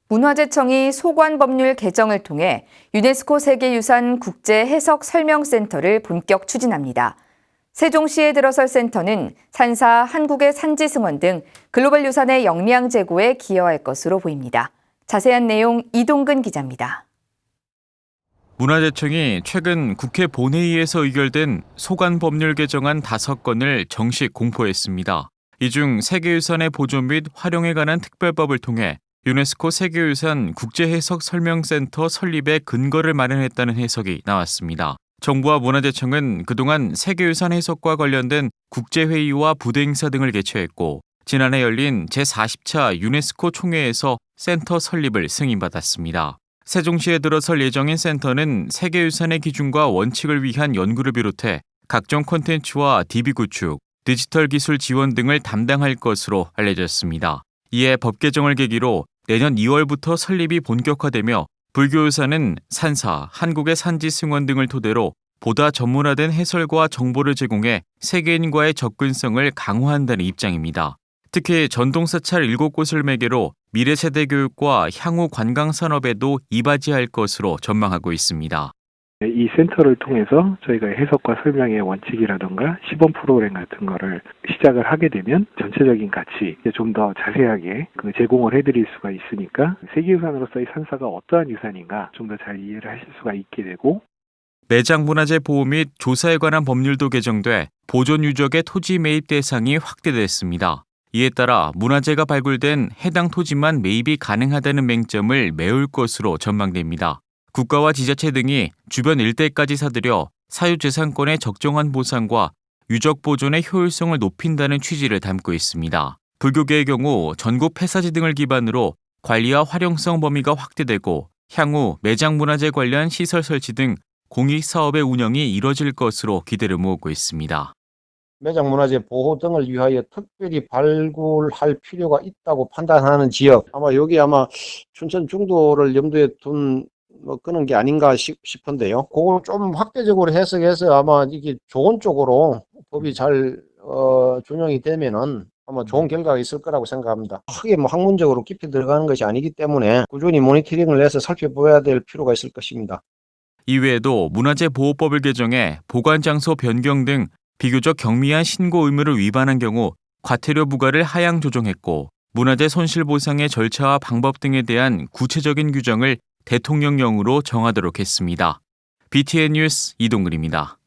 문화재청이 소관법률 개정을 통해 유네스코 세계유산 국제해석설명센터를 본격 추진합니다. 세종시에 들어설 센터는 산사, 한국의 산지승원 등 글로벌 유산의 역량 제고에 기여할 것으로 보입니다. 자세한 내용 이동근 기자입니다. 문화재청이 최근 국회 본회의에서 의결된 소관법률 개정안 5건을 정식 공포했습니다. 이 중 세계유산의 보존 및 활용에 관한 특별법을 통해 유네스코 세계유산 국제해석설명센터 설립에 근거를 마련했다는 해석이 나왔습니다. 정부와 문화재청은 그동안 세계유산 해석과 관련된 국제회의와 부대 행사 등을 개최했고 지난해 열린 제40차 유네스코 총회에서 센터 설립을 승인받았습니다. 세종시에 들어설 예정인 센터는 세계유산의 기준과 원칙을 위한 연구를 비롯해 각종 콘텐츠와 DB 구축, 디지털 기술 지원 등을 담당할 것으로 알려졌습니다. 이에 법 개정을 계기로 내년 2월부터 설립이 본격화되며 불교유산은 산사, 한국의 산지승원 등을 토대로 보다 전문화된 해설과 정보를 제공해 세계인과의 접근성을 강화한다는 입장입니다. 특히 전통사찰 7곳을 매개로 미래 세대 교육과 향후 관광산업에도 이바지할 것으로 전망하고 있습니다. 이 센터를 통해서 저희가 해석과 설명의 원칙이라든가 시범 프로그램 같은 거를 시작을 하게 되면 전체적인 가치 좀 더 자세하게 제공을 해드릴 수가 있으니까 세계유산으로서의 산사가 어떠한 유산인가 좀 더 잘 이해를 하실 수가 있게 되고 매장문화재 보호 및 조사에 관한 법률도 개정돼 보존 유적의 토지 매입 대상이 확대됐습니다. 이에 따라 문화재가 발굴된 해당 토지만 매입이 가능하다는 맹점을 메울 것으로 전망됩니다. 국가와 지자체 등이 주변 일대까지 사들여 사유재산권의 적정한 보상과 유적 보존의 효율성을 높인다는 취지를 담고 있습니다. 불교계의 경우 전국 폐사지 등을 기반으로 관리와 활용성 범위가 확대되고 향후 매장문화재 관련 시설 설치 등 공익사업의 운영이 이뤄질 것으로 기대를 모으고 있습니다. 매장문화재 보호 등을 위하여 특별히 발굴할 필요가 있다고 판단하는 지역, 여기 춘천 중도를 염두에 둔 그런 게 아닌가 싶은데요. 그걸 좀 확대적으로 해석해서 이게 좋은 쪽으로 법이 잘 준용이 되면은 좋은 결과가 있을 거라고 생각합니다. 크게 학문적으로 깊이 들어가는 것이 아니기 때문에 꾸준히 모니터링을 해서 살펴봐야 될 필요가 있을 것입니다. 이외에도 문화재 보호법을 개정해 보관장소 변경 등 비교적 경미한 신고 의무를 위반한 경우 과태료 부과를 하향 조정했고 문화재 손실 보상의 절차와 방법 등에 대한 구체적인 규정을 대통령령으로 정하도록 했습니다. BTN 뉴스 이동근입니다.